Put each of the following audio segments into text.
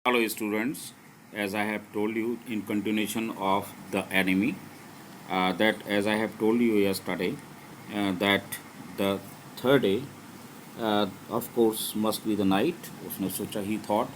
Hello students, as I have told you in continuation of the enemy, that as I have told you yesterday, that the third day of course must be the night. उसने सोचा he thought,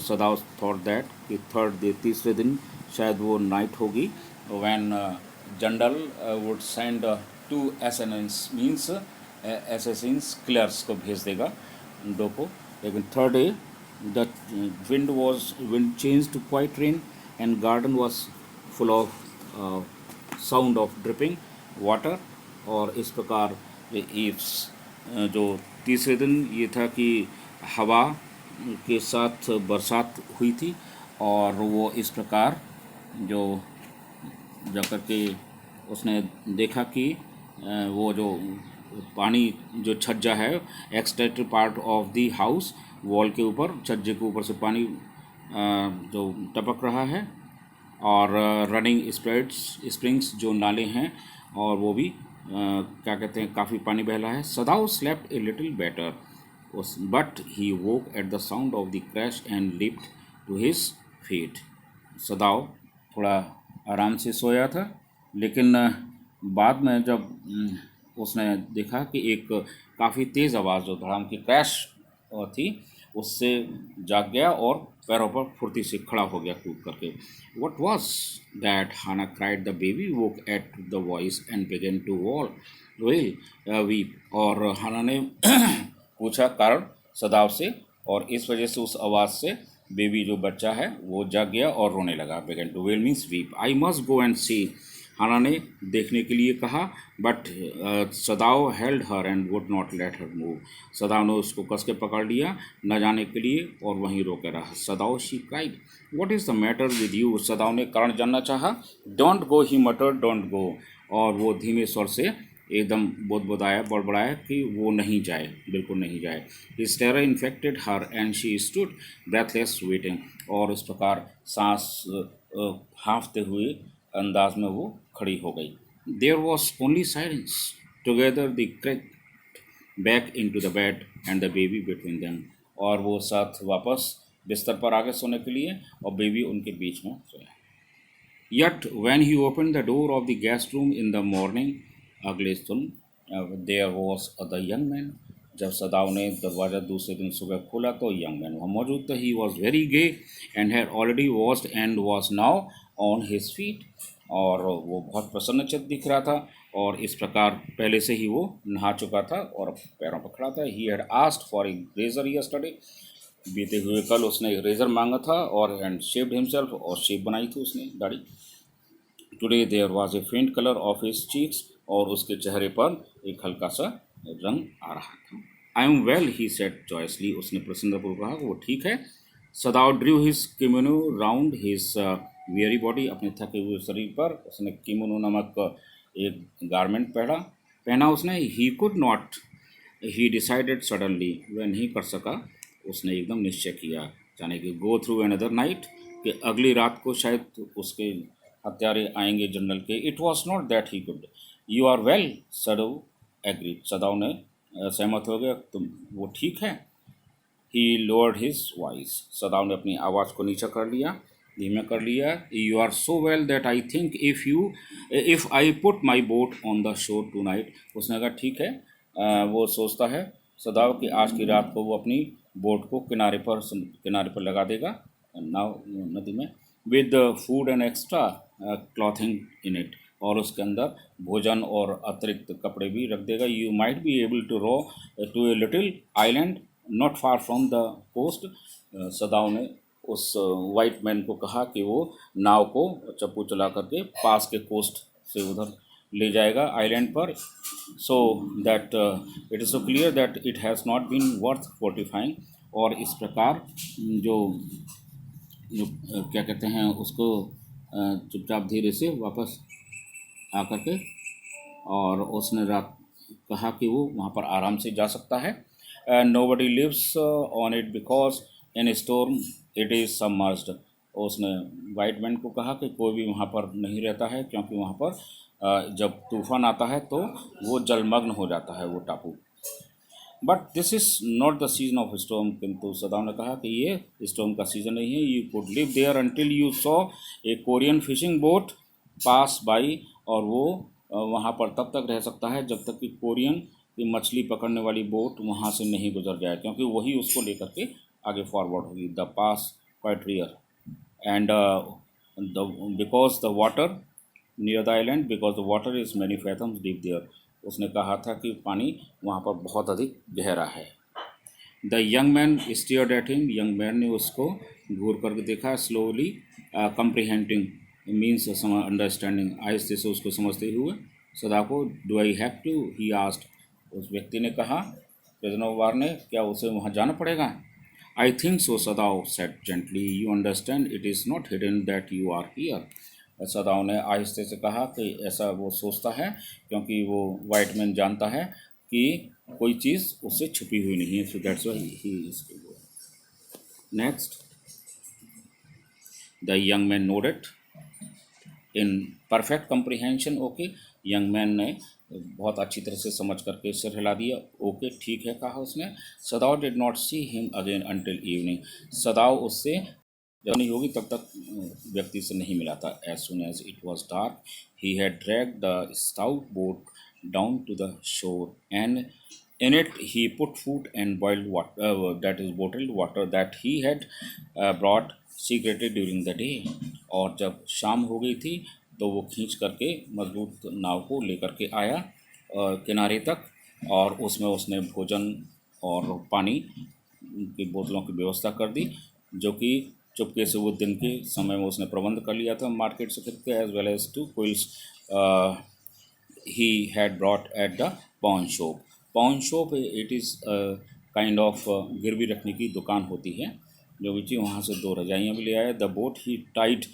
सदाव thought that कि third day तीसरे दिन शायद वो night होगी when general would send two assassins means assassins killers को भेज देगा दो को. लेकिन third day the wind changed to quiet rain and garden was full of sound of dripping water. और इस प्रकार ये ईव्स जो तीसरे दिन ये था कि हवा के साथ बरसात हुई थी और वो इस प्रकार जो जाकर के उसने देखा कि वो जो पानी जो छज्जा है exterior part of the house wall के ऊपर छज्जे के ऊपर से पानी जो टपक रहा है और रनिंग स्प्रिंग्स जो नाले हैं और वो भी क्या कहते हैं काफ़ी पानी बह रहा है. Sadao slept a little better but he woke at the sound of the crash and lift to his feet. Sadao थोड़ा आराम से सोया था लेकिन बाद में जब उसने देखा कि एक काफ़ी तेज़ आवाज़ जो धड़ाम की क्रैश थी उससे जाग गया और पैरों पर फुर्ती से खड़ा हो गया कूद करके. What was that? Hana cried. The baby woke at the voice and began to wail weep. और हाना ने पूछा कारण सदाव से और इस वजह से उस आवाज़ से बेबी जो बच्चा है वो जाग गया और रोने लगा. Began to wail means weep. I must go and see. Hana ने देखने के लिए कहा but Sadao held her and would not let her move. Sadao ने उसको कस के पकड़ लिया न जाने के लिए और वहीं रोके रहा. सदाव she cried. What is the matter with you? सदाव ने कारण जानना चाहा. डोंट गो ही मटर. Don't go. और वो धीमे स्वर से एकदम बोदबोदाया बड़बड़ाया कि वो नहीं जाए, बिल्कुल नहीं जाए. His terror infected her and she stood breathless waiting. और इस प्रकार सांस हाँफते हुए अंदाज में वो खड़ी हो गई. There was only silence. Together the crept back into to bed and the baby बेबी बिटवीन देम. और वो साथ वापस बिस्तर पर आ गए सोने के लिए और बेबी उनके बीच में सोया. Yet when he opened the door of the guest room in the morning, अगले दिन there was the young man. जब सदाव ने दरवाज़ा दूसरे दिन सुबह खोला तो यंग मैन वहाँ मौजूद था. He was very gay and had already washed and was now on his feet. और वो बहुत प्रसन्नचित्त दिख रहा था और इस प्रकार पहले से ही वो नहा चुका था और पैरों पर खड़ा था. He had asked for a razor yesterday. बीते हुए कल उसने रेजर मांगा था और एंड शेव्ड हिमसेल्फ और शेव बनाई थी उसने दाढ़ी. Today there was a faint colour of his cheeks. और उसके चेहरे पर एक हल्का सा रंग आ रहा था. I am well he said joyously. उसने प्रसन्नपूर्वक कहा वो ठीक है. सदाव Drew his kimono round his very body. अपने थके हुए शरीर पर उसने किमोनो नामक एक गारमेंट पहना उसने. He could not. He decided suddenly. वह नहीं कर सका. उसने एकदम निश्चय किया जाने कि गो थ्रू अनदर नाइट कि अगली रात को शायद उसके हत्यारे आएंगे जनरल के. It was not that he could. You are well. Sadao agreed. Sadao ने सहमत हो गया तुम वो ठीक है. He lowered his voice. Sadao ने अपनी आवाज़ को नीचा कर लिया, धीमे कर लिया. You are so well that I think if I put my boat on the shore tonight. उसने कहा ठीक है. वो सोचता है सदाव कि आज की रात को वो अपनी बोट को किनारे पर लगा देगा नाव नदी में. With food and extra clothing in it. और उसके अंदर भोजन और अतिरिक्त कपड़े भी रख देगा. You might be able to row to a little island not far from the coast. Sadao ने उस वाइट मैन को कहा कि वो नाव को चप्पू चला करके पास के कोस्ट से उधर ले जाएगा आइलैंड पर. So that it is so clear that it has not been worth fortifying. और इस प्रकार जो क्या कहते हैं उसको चुपचाप धीरे से वापस आकर के और उसने रात कहा कि वो वहाँ पर आराम से जा सकता है. Nobody lives on it because in storm it is submerged. उसने वाइट मैन को कहा कि कोई भी वहाँ पर नहीं रहता है क्योंकि वहाँ पर जब तूफ़ान आता है तो वो जलमग्न हो जाता है वो टापू. But this is not the season of storm, किंतु सदाव ने कहा कि ये स्टॉर्म का सीज़न नहीं है। You could live there until you saw a Korean fishing boat pass by, और वो वहाँ पर तब तक रह सकता है जब तक कि कोरियन की मछली पकड़ने वाली बोट वहाँ से नहीं गुजर जाए, क्योंकि वही उसको लेकर के आगे फॉरवर्ड होगी। The pass quite rear and the because the water near the island, because the water is many fathoms deep there. उसने कहा था कि पानी वहाँ पर बहुत अधिक गहरा है। The young man steered at him, young man ने उसको घूर करके देखा। स्लोली कंप्रीहेंडिंग मीन्स अंडरस्टैंडिंग, आहिस्ते से उसको समझते हुए सदा को। Do I have to, he asked, उस व्यक्ति ने कहा, प्रिजनर ऑफ वार ने, क्या उसे वहाँ जाना पड़ेगा? I think so, Sadao said gently, you understand it is not hidden that you are here. Sadao ने आहिस्ते से कहा कि ऐसा वो सोचता है क्योंकि वो वाइट मैन जानता है कि कोई चीज़ उससे छुपी हुई नहीं है। So that's why he is. Next, the young man nodded in perfect comprehension. Okay, young man ने बहुत अच्छी तरह से समझ करके सिर हिला दिया। ओके, ठीक है, कहा उसने। सदाव did not see him again until evening, सदाव उससे जब नहीं होगी तब तक व्यक्ति से नहीं मिला था। As soon as it was dark he had drag the stout boat down to the shore and in it he put food and boiled water, that is bottled water that he had brought secretly during the day। और जब शाम हो गई थी तो वो खींच करके मजबूत नाव को लेकर के आया किनारे तक, और उसमें उसने भोजन और पानी की बोतलों की व्यवस्था कर दी, जो कि चुपके से वो दिन के समय में उसने प्रबंध कर लिया था मार्केट से खरीद के। As well as two quilts he had brought at the pawn shop। pawn shop it is kind of गिरवी रखने की दुकान होती है, जो भी चीज़ वहाँ से दो रजाइयाँ भी ले आया। The boat he tied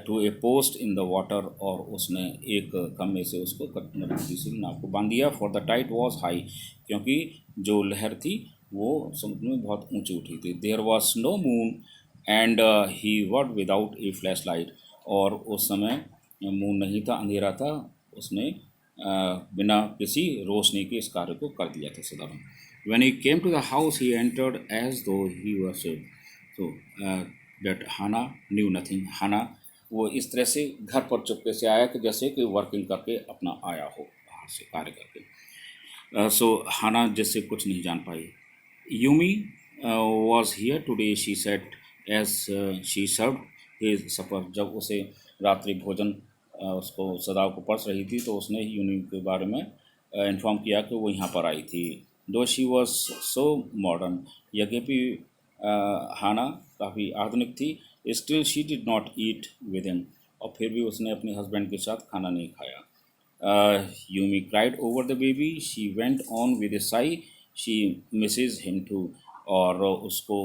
to a post in the water, और उसने एक खम्भे से उसको किसी नाव को बांध दिया। For the tight was high, क्योंकि जो लहर थी वो समुद्र में बहुत ऊंची उठी थी। There was no moon and he worked without a flashlight, और उस समय मून नहीं था, अंधेरा था। उसने बिना किसी रोशनी के इस कार्य को कर दिया था सदाबंद। When he came to the house, he entered as though he was saved। So that Hannah knew nothing। Hannah वो इस तरह से घर पर चुपके से आया कि जैसे कि वर्किंग करके अपना आया हो बाहर से कार्य करके। सो हाना जिससे कुछ नहीं जान पाई। Yumi was here today, she said as she serve his supper. जब उसे रात्रि भोजन उसको सदाव को पड़ रही थी तो उसने यूनी के बारे में इन्फॉर्म किया कि वो यहाँ पर आई थी। दो शी वॉज सो मॉडर्न, यद्यपि हाना काफ़ी आधुनिक थी। Still she did not eat with him, और फिर भी उसने अपने हस्बैंड के साथ खाना नहीं खाया। Yumi cried over the baby, she went on with a sigh, she misses him too. और उसको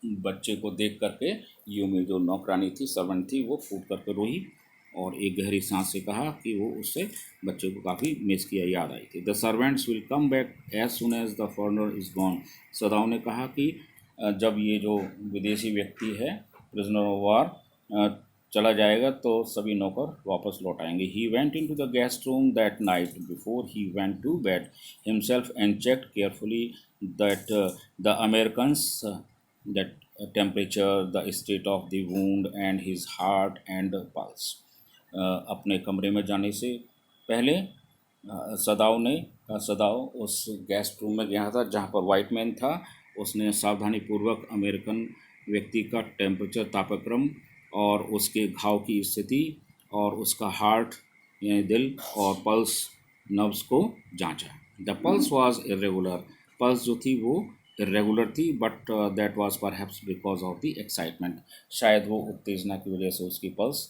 बच्चे को देख करके यूमी जो नौकरानी थी, सर्वेंट थी, वो फूट करके रोई और एक गहरी सांस से कहा कि वो उससे बच्चे को काफ़ी मिस किया, याद आई थी। The servants will come back as soon as the foreigner is gone. Sadao ने कहा कि जब ये जो विदेशी व्यक्ति है प्रिजनर ऑफ वार चला जाएगा तो सभी नौकर वापस लौट आएंगे। He went in to the guest room that night before he went to bed himself and checked carefully that the Americans that temperature, the state of the wound and his heart and pulse. अपने कमरे में जाने से पहले सदाव उस guest room में गया था जहाँ पर वाइट मैन था। उसने सावधानीपूर्वक अमेरिकन व्यक्ति का टेम्परेचर, तापक्रम और उसके घाव की स्थिति और उसका हार्ट यानी दिल और पल्स नर्व्स को जांचा। The pulse was irregular, pulse जो थी वो इरेगुलर थी, but that was perhaps because of the excitement. शायद वो उत्तेजना की वजह से उसकी पल्स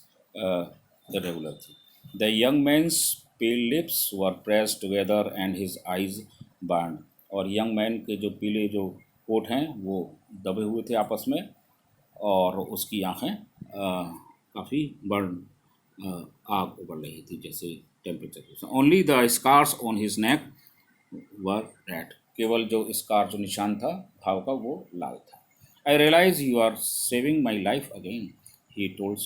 irregular थी। The young man's pale lips were press together and his eyes burn. और यंग मैन के जो पीले जो कोट हैं वो दबे हुए थे आपस में, और उसकी आँखें काफ़ी बर्न आग उबल रही थी जैसे temperature. Only the scars on his neck were red, केवल जो स्कार जो निशान था घाव का वो लाल था। I realise you are saving my life again, he told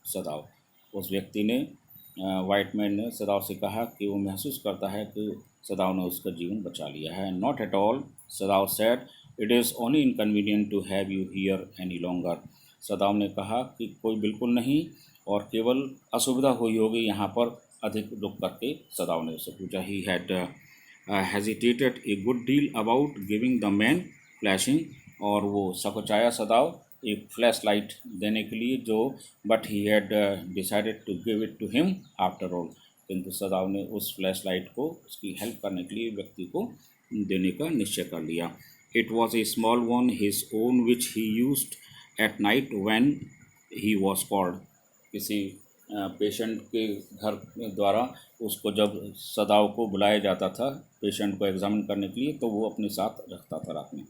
Sadao. उस व्यक्ति ने वाइट मैन ने सदाव से कहा कि वो महसूस करता है कि सदाव ने उसका जीवन बचा लिया है। Not at all, Sadao said, it is only inconvenient to have you here any longer. Sadao ने कहा कि कोई बिल्कुल नहीं, और केवल असुविधा हुई होगी यहाँ पर अधिक रुक करके। सदाव ने उससे पूछा, he had hesitated a good deal about giving the man flashing, और वो सकुचाया सदाव एक फ्लैश लाइट देने के लिए, जो but he had decided to give it to him after all, किंतु सदाव ने उस फ्लैश लाइट को उसकी हेल्प करने के लिए व्यक्ति को देने का निश्चय कर लिया। It was a small one his own which he used at night when he was called. किसी पेशेंट के घर द्वारा उसको जब सदाव को बुलाया जाता था पेशेंट को एग्जामिन करने के लिए, तो वो अपने साथ रखता था रात में।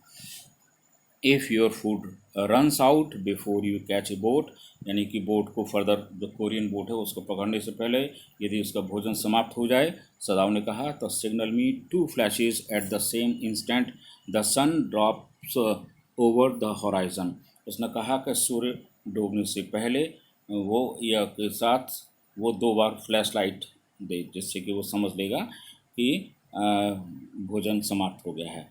If your food runs out before you catch a boat, यानी कि बोट को फर्दर, जो कोरियन बोट है उसको पकड़ने से पहले यदि उसका भोजन समाप्त हो जाए, सदाव ने कहा, तो signal me 2 flashes at the same instant the sun drops over the horizon. उसने कहा कि सूर्य डूबने से पहले वो या के साथ वो 2 बार फ्लैश लाइट दे, जिससे कि वो समझ लेगा कि भोजन समाप्त हो गया है।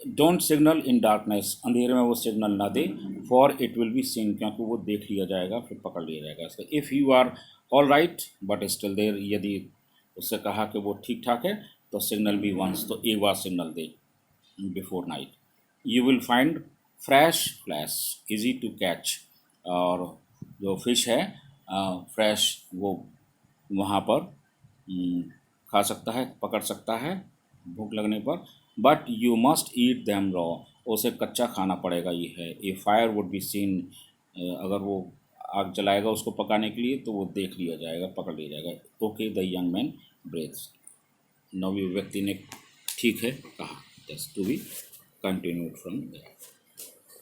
डोंट सिग्नल इन डार्कनेस, अंधेरे में वो सिग्नल ना दे, for it will be seen, क्योंकि वो देख लिया जाएगा, फिर पकड़ लिया जाएगा इसका। If you are all right but still there, यदि उससे कहा कि वो ठीक ठाक है, तो सिग्नल बी वंस, तो एक बार सिग्नल दे before night. You will find fresh flash easy to catch, और जो फिश है फ्रेश वो वहाँ पर खा सकता है, पकड़ सकता है भूख लगने पर। But you must eat them raw, उसे कच्चा खाना पड़ेगा। ये है ए फायर वुड बी सीन, अगर वो आग जलाएगा उसको पकाने के लिए, तो वो देख लिया जाएगा, पकड़ लिया जाएगा। Okay the young man breathes, नवी व्यक्ति ने ठीक है कहा। Just to be continued from there.